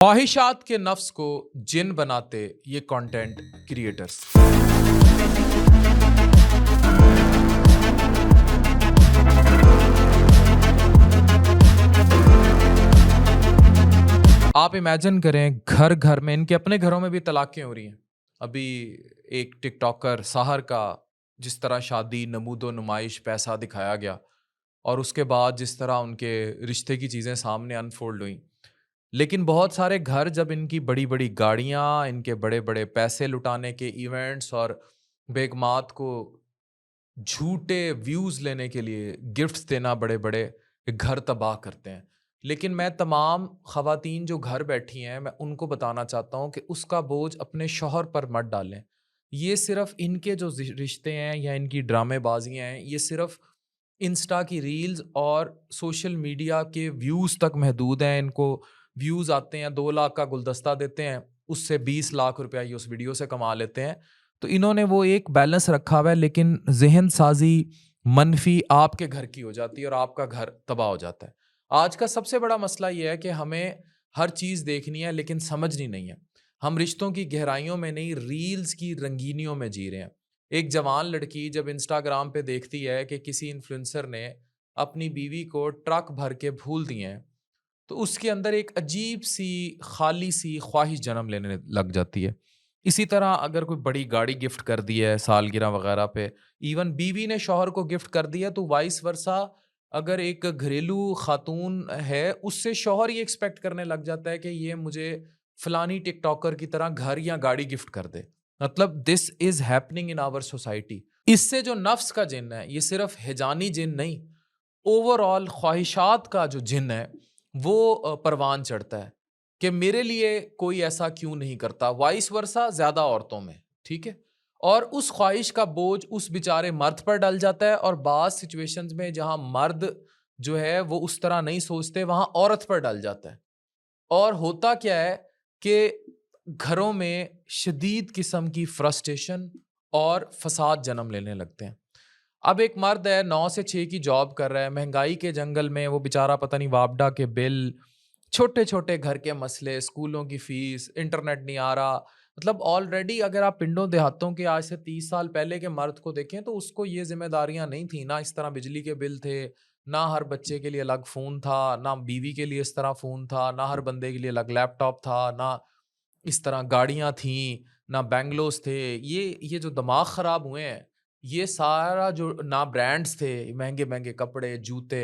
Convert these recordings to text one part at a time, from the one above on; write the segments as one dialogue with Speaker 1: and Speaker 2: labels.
Speaker 1: ख्वाहिशात के नफ्स को जिन बनाते ये कंटेंट क्रिएटर्स। आप इमेजिन करें घर घर में, इनके अपने घरों में भी तलाकें हो रही हैं। अभी एक टिकटॉकर साहर का जिस तरह शादी नमूदो नुमाइश पैसा दिखाया गया और उसके बाद जिस तरह उनके रिश्ते की चीज़ें सामने अनफोल्ड हुई। लेकिन बहुत सारे घर जब इनकी बड़ी-बड़ी गाड़ियाँ, इनके बड़े-बड़े पैसे लुटाने के इवेंट्स और बेगमात को झूठे व्यूज़ लेने के लिए गिफ्ट्स देना बड़े-बड़े घर तबाह करते हैं। लेकिन मैं तमाम ख़वातीन जो घर बैठी हैं, मैं उनको बताना चाहता हूँ कि उसका बोझ अपने शौहर पर मत डालें। ये सिर्फ़ इनके जो रिश्ते हैं या इनकी ड्रामेबाज़ियाँ हैं, ये सिर्फ़ इंस्टा की रील्स और सोशल मीडिया के व्यूज़ तक महदूद हैं। इनको व्यूज़ आते हैं, 2 लाख का गुलदस्ता देते हैं, उससे 20 लाख रुपया ये उस वीडियो से कमा लेते हैं। तो इन्होंने वो एक बैलेंस रखा हुआ है, लेकिन ज़हन साज़ी मनफ़ी आपके घर की हो जाती है और आपका घर तबाह हो जाता है। आज का सबसे बड़ा मसला ये है कि हमें हर चीज़ देखनी है लेकिन समझनी नहीं है। हम रिश्तों की गहराइयों में नहीं, रील्स की रंगीनियों में जी रहे हैं। एक जवान लड़की जब इंस्टाग्राम पे देखती है कि किसी इन्फ्लुएंसर ने अपनी बीवी को ट्रक भर के फूल दिए हैं, तो उसके अंदर एक अजीब-सी, खाली-सी ख्वाहिश जन्म लेने लग जाती है। इसी तरह अगर कोई बड़ी गाड़ी गिफ्ट कर दी है सालगिरह वगैरह पे, इवन बीवी ने शौहर को गिफ्ट कर दिया, तो वाइस वर्सा अगर एक घरेलू खातून है, उससे शौहर ये एक्सपेक्ट करने लग जाता है कि ये मुझे फलानी टिकटॉकर की तरह घर या गाड़ी गिफ्ट कर दे। मतलब this is happening in our society. इससे जो नफ्स का जिन है, ये सिर्फ़ हिजानी जिन नहीं, ओवरऑल ख्वाहिशात का जो जिन है वो परवान चढ़ता है कि मेरे लिए कोई ऐसा क्यों नहीं करता, वाइस वर्सा ज़्यादा औरतों में, ठीक है? और उस ख्वाहिश का बोझ उस बेचारे मर्द पर डल जाता है और बाज़ सिचुएशंस में जहाँ मर्द जो है वो उस तरह नहीं सोचते, वहाँ औरत पर डल जाता है। और होता क्या है कि घरों में शदीद किस्म की फ्रस्ट्रेशन और फसाद जन्म लेने लगते हैं। अब एक मर्द है, 9 से 6 की जॉब कर रहा है, महंगाई के जंगल में वो बेचारा पता नहीं वापडा के बिल, छोटे-छोटे घर के मसले, स्कूलों की फ़ीस, इंटरनेट नहीं आ रहा। मतलब ऑलरेडी अगर आप पिंडों देहातों के आज से 30 साल पहले के मर्द को देखें तो उसको ये ज़िम्मेदारियाँ नहीं थी, ना इस तरह बिजली के बिल थे, ना हर बच्चे के लिए अलग फ़ोन था, ना बीवी के लिए इस तरह फ़ोन था, ना हर बंदे के लिए अलग लैपटॉप था, ना इस तरह गाड़ियाँ थीं, ना बैंगलोज़ थे। ये जो दिमाग ख़राब हुए हैं, ये सारा जो ना ब्रांड्स थे, महँगे-महँगे कपड़े, जूते,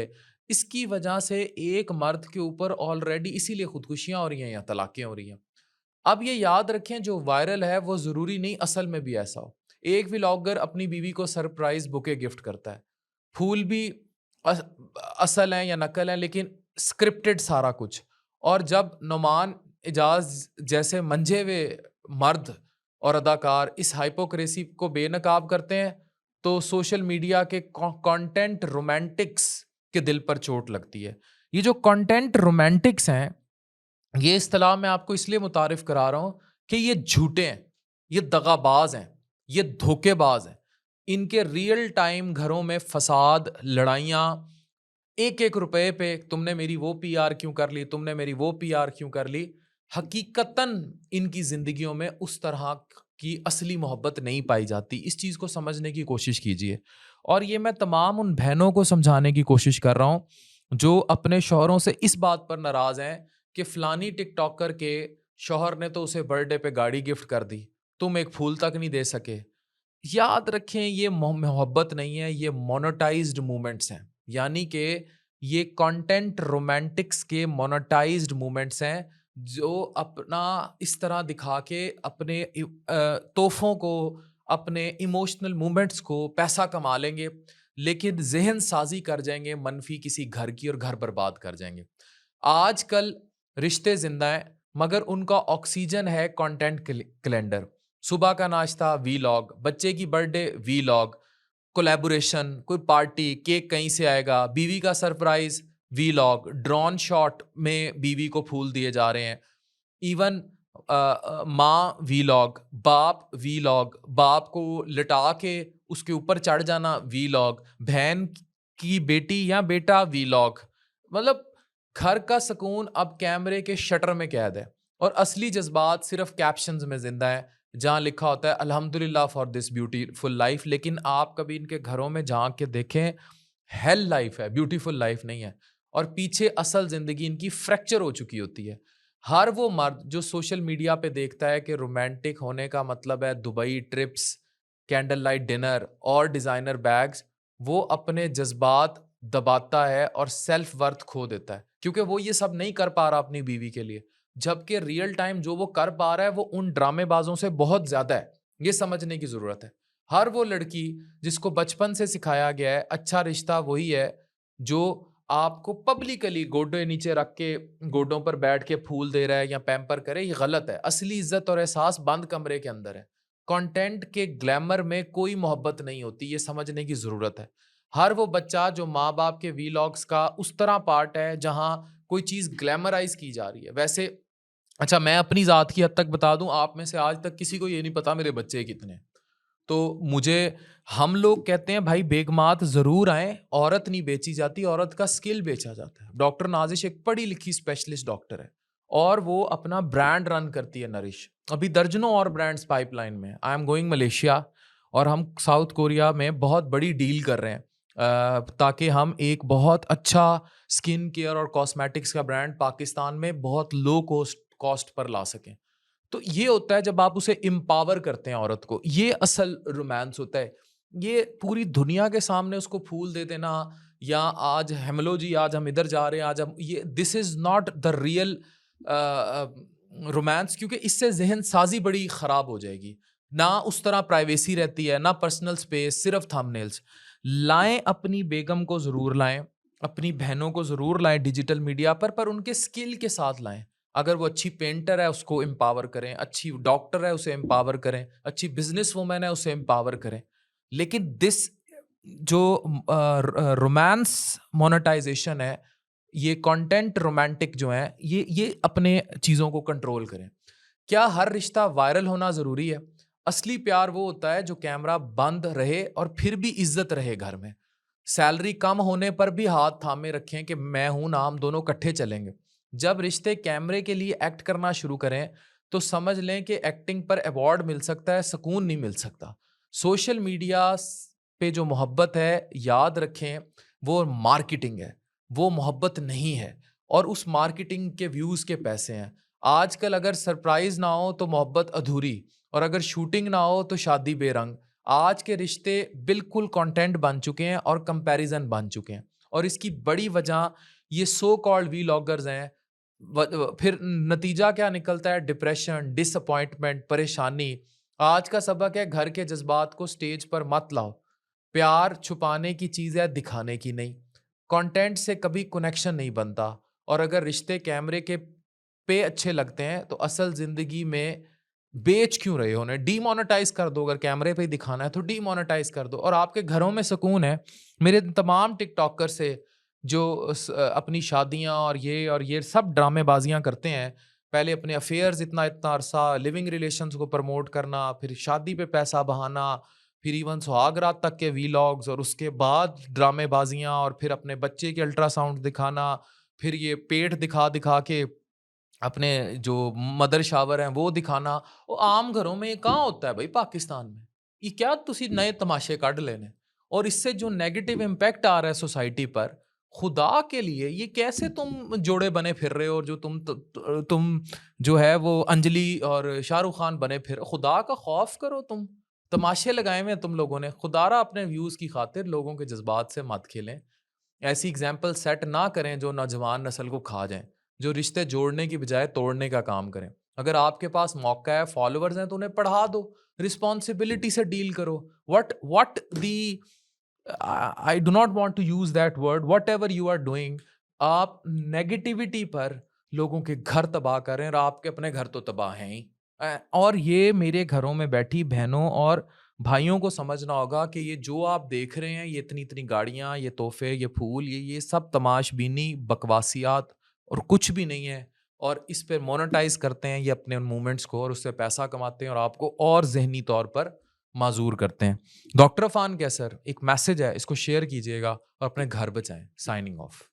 Speaker 1: इसकी वजह से एक मर्द के ऊपर ऑलरेडी इसीलिए खुदकुशियाँ हो रही हैं या तलाक़ें हो रही हैं। अब ये याद रखें जो वायरल है वो ज़रूरी नहीं असल में भी ऐसा हो। एक व्लॉगर अपनी बीवी को सरप्राइज़ बुके गिफ्ट करता है। फूल भी अस असल हैं या नकल हैं लेकिन स्क्रिप्टेड सारा कुछ। और जब नुमान इजाज़ जैसे मंझे हुए मर्द और अदाकार इस हाइपोक्रेसी को बेनकाब करते हैं, तो सोशल मीडिया के कंटेंट रोमांटिक्स के दिल पर चोट लगती है। ये जो कंटेंट रोमांटिक्स हैं, ये इस्तिलाह मैं आपको इसलिए मुतारिफ करा रहा हूँ कि ये झूठे हैं, ये दगाबाज हैं, ये धोखेबाज हैं। इनके रियल टाइम घरों में फसाद, लड़ाइयाँ, एक एक रुपए पे तुमने मेरी वो पीआर क्यों कर ली, तुमने मेरी वो पीआर क्यों कर ली। हकीकतन इनकी जिंदगियों में उस तरह की असली मोहब्बत नहीं पाई जाती। इस चीज़ को समझने की कोशिश कीजिए। और ये मैं तमाम उन बहनों को समझाने की कोशिश कर रहा हूँ जो अपने शौहरों से इस बात पर नाराज़ हैं कि फ़लानी टिकटॉकर के शौहर ने तो उसे बर्थडे पे गाड़ी गिफ्ट कर दी, तुम एक फूल तक नहीं दे सके। याद रखें ये मोहब्बत नहीं है, ये मोनेटाइज्ड मूवमेंट्स हैं। यानी कि ये कंटेंट रोमांटिक्स के मोनेटाइज्ड मूवमेंट्स हैं जो अपना इस तरह दिखा के अपने तोहफ़ों को, अपने इमोशनल मूवमेंट्स को पैसा कमा लेंगे, लेकिन ज़हन साज़ी कर जाएँगे मनफ़ी किसी घर की और घर बर्बाद कर जाएँगे। आजकल रिश्ते ज़िंदा हैं मगर उनका ऑक्सीजन है कंटेंट कैलेंडर। सुबह का नाश्ता वीलॉग, बच्चे की बर्थडे वीलॉग, कोलैबोरेशन, कोई पार्टी, केक कहीं से आएगा, बीवी का सरप्राइज़ वीलॉग, ड्रोन शॉट में बीवी को फूल दिए जा रहे हैं। इवन माँ वीलॉग, बाप वीलॉग, बाप को लिटा के उसके ऊपर चढ़ जाना वीलॉग, बहन की बेटी या बेटा वीलॉग। मतलब घर का सुकून अब कैमरे के शटर में कैद है। और असली जज्बात सिर्फ कैप्शंस में जिंदा है, जहाँ लिखा होता है अल्हम्दुलिल्लाह फॉर दिस ब्यूटीफुल लाइफ, लेकिन आप कभी इनके घरों में झांक के देखें, हेल लाइफ है, ब्यूटीफुल लाइफ नहीं है। और पीछे असल जिंदगी इनकी फ्रैक्चर हो चुकी होती है। हर वो मर्द जो सोशल मीडिया पे देखता है कि रोमांटिक होने का मतलब है Dubai trips, candle light dinner और डिजाइनर बैग्स, वो अपने जज्बात दबाता है और सेल्फ वर्थ खो देता है, क्योंकि वो ये सब नहीं कर पा रहा अपनी बीवी के लिए। जबकि रियल टाइम जो वो कर पा रहा है वो उन ड्रामेबाजों से बहुत ज्यादा है। ये समझने की जरूरत है। हर वो लड़की जिसको बचपन से सिखाया गया है अच्छा रिश्ता वही है जो आपको पब्लिकली गोडे नीचे रख के गोडों पर बैठ के फूल दे रहा है या पैम्पर करे, ये गलत है। असली इज्जत और एहसास बंद कमरे के अंदर है। कंटेंट के ग्लैमर में कोई मोहब्बत नहीं होती, ये समझने की जरूरत है। हर वो बच्चा जो माँ बाप के वीलॉग्स का उस तरह पार्ट है जहां कोई चीज ग्लैमराइज की जा रही है। वैसे अच्छा, मैं अपनी ज़ात की हद तक बता दूँ, आप में से आज तक किसी को ये नहीं पता मेरे बच्चे कितने हैं। तो मुझे हम लोग कहते हैं भाई बेगमात ज़रूर आएँ, औरत नहीं बेची जाती, औरत का स्किल बेचा जाता है। डॉक्टर नाज़िश एक पढ़ी-लिखी स्पेशलिस्ट डॉक्टर है और वो अपना ब्रांड रन करती है नरिश। अभी दर्जनों और ब्रांड्स पाइपलाइन में हैं। आई एम गोइंग मलेशिया और हम साउथ कोरिया में बहुत बड़ी डील कर रहे हैं ताकि हम एक बहुत अच्छा स्किन केयर और कॉस्मेटिक्स का ब्रांड पाकिस्तान में बहुत लो कॉस्ट पर ला सकें। तो ये होता है जब आप उसे एम्पावर करते हैं औरत को, ये असल रोमांस होता है। ये पूरी दुनिया के सामने उसको फूल दे देना या आज हेमलो जी आज हम इधर जा रहे हैं, आज हम ये, this is not the real romance, क्योंकि इससे जहन साजी बड़ी खराब हो जाएगी। ना उस तरह प्राइवेसी रहती है, ना पर्सनल स्पेस, सिर्फ थंबनेल्स। लाएं अपनी बेगम को जरूर लाएं, अपनी बहनों को जरूर लाएं डिजिटल मीडिया पर उनके स्किल के साथ लाएं। अगर वो अच्छी पेंटर है उसको एम्पावर करें, अच्छी डॉक्टर है उसे एम्पावर करें, अच्छी बिजनेस वुमन है उसे एम्पावर करें। लेकिन दिस जो रोमांस मोनेटाइजेशन है, ये कंटेंट रोमांटिक जो है, ये अपने चीज़ों को कंट्रोल करें। क्या हर रिश्ता वायरल होना ज़रूरी है? असली प्यार वो होता है जो कैमरा बंद रहे और फिर भी इज्जत रहे घर में। सैलरी कम होने पर भी हाथ थामे रखें कि मैं हूं ना, हम दोनों इकट्ठे चलेंगे। जब रिश्ते कैमरे के लिए एक्ट करना शुरू करें तो समझ लें कि एक्टिंग पर अवार्ड मिल सकता है, सुकून नहीं मिल सकता। सोशल मीडिया पे जो मोहब्बत है, याद रखें, वो मार्केटिंग है, वो मोहब्बत नहीं है। और उस मार्केटिंग के व्यूज के पैसे हैं। आजकल अगर सरप्राइज ना हो तो मोहब्बत अधूरी, और अगर शूटिंग ना हो तो शादी बेरंग। आज के रिश्ते बिल्कुल कंटेंट बन चुके हैं और कंपैरिजन बन चुके हैं। और इसकी बड़ी वजह ये सो कॉल्ड वीलॉगर्स हैं। फिर नतीजा क्या निकलता है? डिप्रेशन, डिसअपॉइंटमेंट, परेशानी। आज का सबक है घर के जज्बात को स्टेज पर मत लाओ। प्यार छुपाने की चीज है, दिखाने की नहीं। कंटेंट से कभी कनेक्शन नहीं बनता। और अगर रिश्ते कैमरे के पे अच्छे लगते हैं तो असल जिंदगी में बेच क्यों रहे हो? उन्हें डीमोनेटाइज कर दो। अगर कैमरे पे ही दिखाना है तो डीमोनेटाइज कर दो और आपके घरों में सुकून है। मेरे तमाम टिकटॉकर से जो अपनी शादियां और ये सब ड्रामेबाजियां करते हैं, पहले अपने अफेयर्स इतना इतना अरसा, लिविंग रिलेशंस को प्रमोट करना, फिर शादी पे पैसा बहाना, फिर इवन सुहागरात तक के वीलॉग्स, और उसके बाद ड्रामेबाजियां, और फिर अपने बच्चे के अल्ट्रासाउंड दिखाना, फिर ये पेट दिखा दिखा के अपने जो मदर शावर हैं वो दिखाना। वो आम घरों में ये कहाँ होता है भाई पाकिस्तान में? ये क्या तुसी नए तमाशे काढ़ लेने? और इससे जो नेगेटिव इम्पैक्ट आ रहा है सोसाइटी पर, खुदा के लिए ये कैसे तुम जोड़े बने फिर रहे हो? और जो तुम जो है वो अंजलि और शाहरुख खान बने फिर, खुदा का खौफ करो तुम। तमाशे लगाए हुए हैं तुम लोगों ने। खुदारा अपने व्यूज की खातिर लोगों के जज्बात से मत खेलें। ऐसी एग्जाम्पल सेट ना करें जो नौजवान नस्ल को खा जाएं, जो रिश्ते जोड़ने की बजाय तोड़ने का काम करें। अगर आपके पास मौका है, फॉलोअर्स हैं, तो उन्हें पढ़ा दो, रिस्पॉन्सिबिलिटी से डील करो। What the I do not want to use that word, whatever you are doing, आप नेगेटिविटी पर लोगों के घर तबाह करें और आपके अपने घर तो तबाह हैं ही। और ये मेरे घरों में बैठी बहनों और भाइयों को समझना होगा कि ये जो आप देख रहे हैं, ये इतनी इतनी गाड़ियां, ये तोहफे, ये फूल, ये सब तमाशबीनी बकवासियात और कुछ भी नहीं है। और इस पे मोनेटाइज करते हैं ये अपने उन मूवमेंट्स को, और उससे पैसा कमाते हैं और आपको और जहनी तौर पर माजूर करते हैं। डॉक्टर अफान कैसर, एक मैसेज है, इसको शेयर कीजिएगा और अपने घर बचाएं। Signing off.